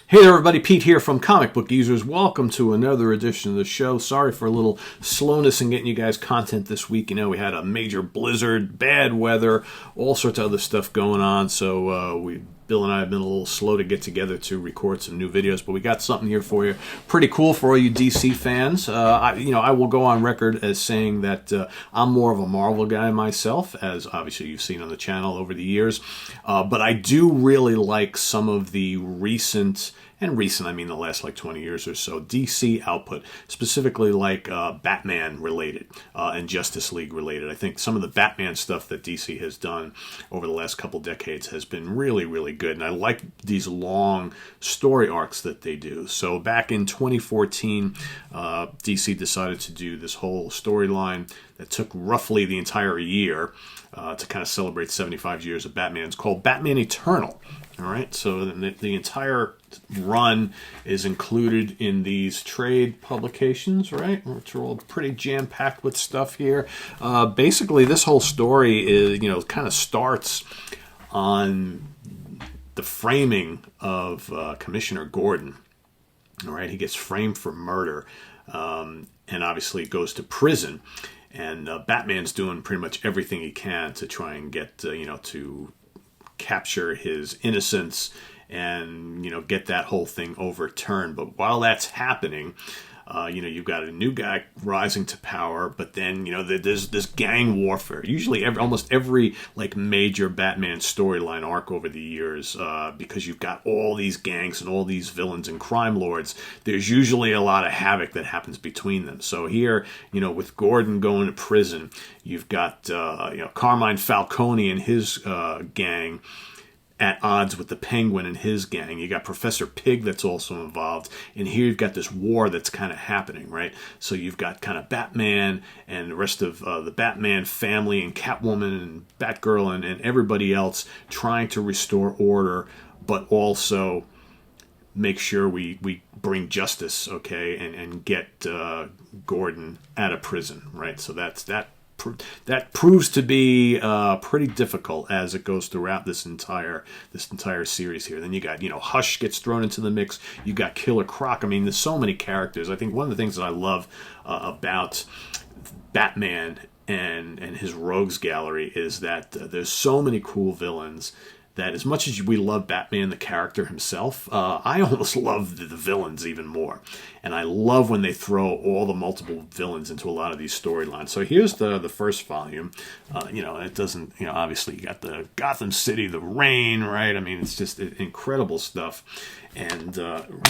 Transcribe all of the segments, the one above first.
Hey there, everybody, Pete here from Comic Book Users. Welcome to another edition of the show. Sorry for a little slowness in getting you guys content this week. You know, we had a major blizzard, bad weather, all sorts of other stuff going on, so Bill and I have been a little slow to get together to record some new videos, but we got something here for you. Pretty cool for all you DC fans. I will go on record as saying that I'm more of a Marvel guy myself, as obviously you've seen on the channel over the years. But I do really like some of the recent, I mean the last like 20 years or so, DC output, specifically like Batman related and Justice League related. I think some of the Batman stuff that DC has done over the last couple decades has been really, really good. And I like these long story arcs that they do. So back in 2014, DC decided to do this whole storyline that took roughly the entire year to kind of celebrate 75 years of Batman. It's called Batman Eternal. All right, so the entire run is included in these trade publications, right? Which are all pretty jam-packed with stuff here. Basically, this whole story is, kind of starts on the framing of Commissioner Gordon. All right, he gets framed for murder, and obviously goes to prison. And Batman's doing pretty much everything he can to try and get, to capture his innocence and get that whole thing overturned. But while that's happening, you've got a new guy rising to power, but then there's this gang warfare. Usually almost every like major Batman storyline arc over the years, because you've got all these gangs and all these villains and crime lords, there's usually a lot of havoc that happens between them. So here, with Gordon going to prison, you've got Carmine Falcone and his gang at odds with the Penguin and his gang. You got Professor Pig that's also involved. And here you've got this war that's kind of happening, right? So you've got kind of Batman and the rest of the Batman family and Catwoman and Batgirl and everybody else trying to restore order, but also make sure we bring justice, okay, and get Gordon out of prison, right? So that proves to be pretty difficult as it goes throughout this entire series here. Then you got Hush gets thrown into the mix. You got Killer Croc. I mean, there's so many characters. I think one of the things that I love about Batman and his rogues gallery is that there's so many cool villains that as much as we love Batman, the character himself, I almost love the villains even more. And I love when they throw all the multiple villains into a lot of these storylines. So here's the first volume. It doesn't, obviously you got the Gotham City, the rain, right? I mean, it's just incredible stuff. And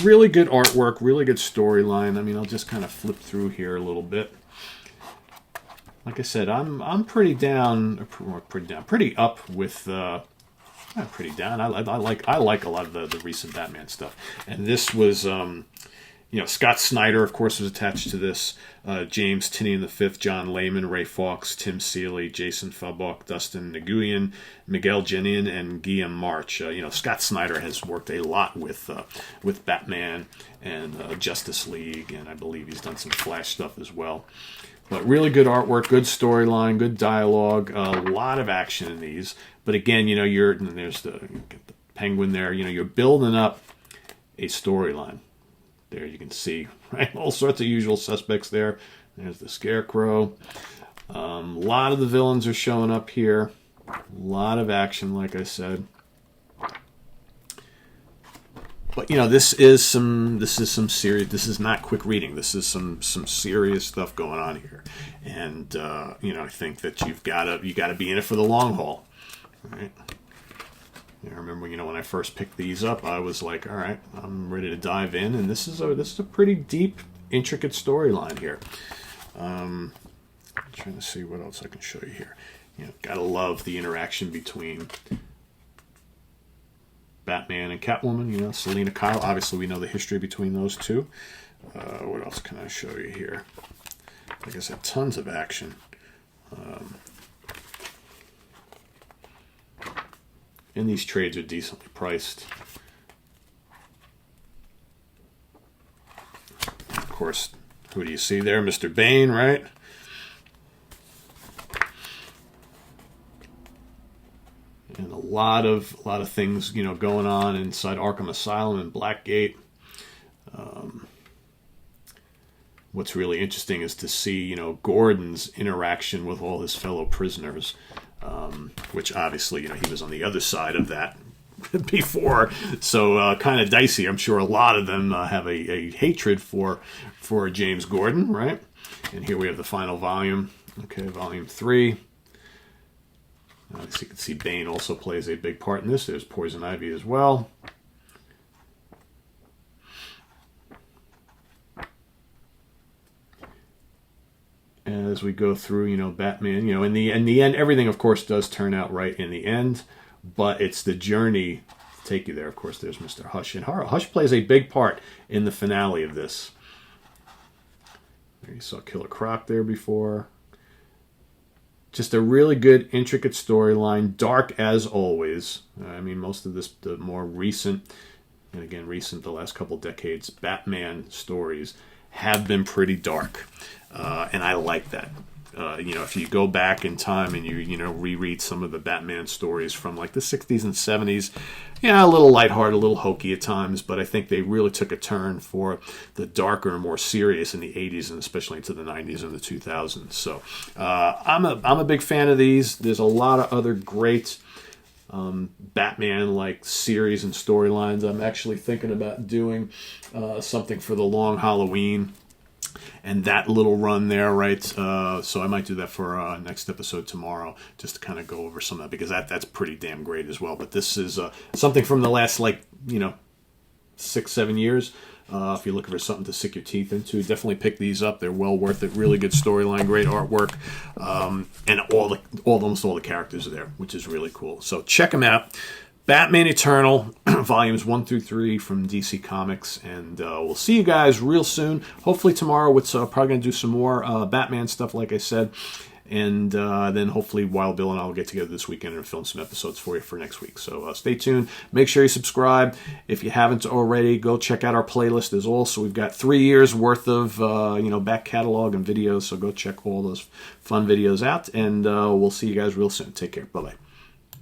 really good artwork, really good storyline. I mean, I'll just kind of flip through here a little bit. Like I said, I'm pretty up with... Not pretty down. I like a lot of the recent Batman stuff. And this was, Scott Snyder, of course, was attached to this. James Tynion V, John Layman, Ray Fawkes, Tim Seeley, Jason Fabok, Dustin Nguyen, Miguel Genin, and Guillaume March. Scott Snyder has worked a lot with Batman and Justice League, and I believe he's done some Flash stuff as well. But really good artwork, good storyline, good dialogue, a lot of action in these. But again, there's the Penguin there. You're building up a storyline. There you can see, right? All sorts of usual suspects there. There's the Scarecrow. A lot of the villains are showing up here. A lot of action, like I said. But this is some serious. This is not quick reading. This is some serious stuff going on here, and I think that you got to be in it for the long haul, right? I remember when I first picked these up, I was like, all right, I'm ready to dive in, and this is a pretty deep, intricate storyline here. I'm trying to see what else I can show you here. Gotta love the interaction between Batman and Catwoman, Selina Kyle. Obviously, we know the history between those two. What else can I show you here? Like I said, tons of action. And these trades are decently priced. Of course, who do you see there? Mr. Bane, right? And a lot of things, you know, going on inside Arkham Asylum and Blackgate. What's really interesting is to see, you know, Gordon's interaction with all his fellow prisoners, which obviously, you know, he was on the other side of that before, so kind of dicey. I'm sure a lot of them have a hatred for James Gordon, right? And here we have the final volume. Okay, volume 3. As you can see, Bane also plays a big part in this. There's Poison Ivy as well. As we go through, you know, Batman, you know, in the end, everything, of course, does turn out right in the end, but it's the journey to take you there. Of course, there's Mr. Hush, and Hush plays a big part in the finale of this. There you saw Killer Croc there before. Just a really good, intricate storyline, dark as always. I mean, most of this, the more recent, and again, recent, the last couple decades, Batman stories have been pretty dark. And I like that. You know, if you go back in time and you know, reread some of the Batman stories from like the 60s and 70s, yeah, a little lighthearted, a little hokey at times, but I think they really took a turn for the darker and more serious in the 80s and especially into the 90s and the 2000s. So I'm a big fan of these. There's a lot of other great Batman-like series and storylines. I'm actually thinking about doing something for the long Halloween and that little run there, right? So I might do that for next episode tomorrow, just to kind of go over some of that, because that's pretty damn great as well. But this is something from the last, like, you know, 6-7 years. If you're looking for something to sink your teeth into, definitely pick these up. They're well worth it. Really good storyline, great artwork, and almost all the characters are there, which is really cool. So check them out. Batman Eternal, volumes 1 through 3 from DC Comics, and we'll see you guys real soon. Hopefully tomorrow, it's probably going to do some more Batman stuff, like I said, and then hopefully Wild Bill and I will get together this weekend and film some episodes for you for next week. So stay tuned. Make sure you subscribe. If you haven't already, go check out our playlist as well. So we've got 3 years worth of you know, back catalog and videos, so go check all those fun videos out, and we'll see you guys real soon. Take care. Bye-bye.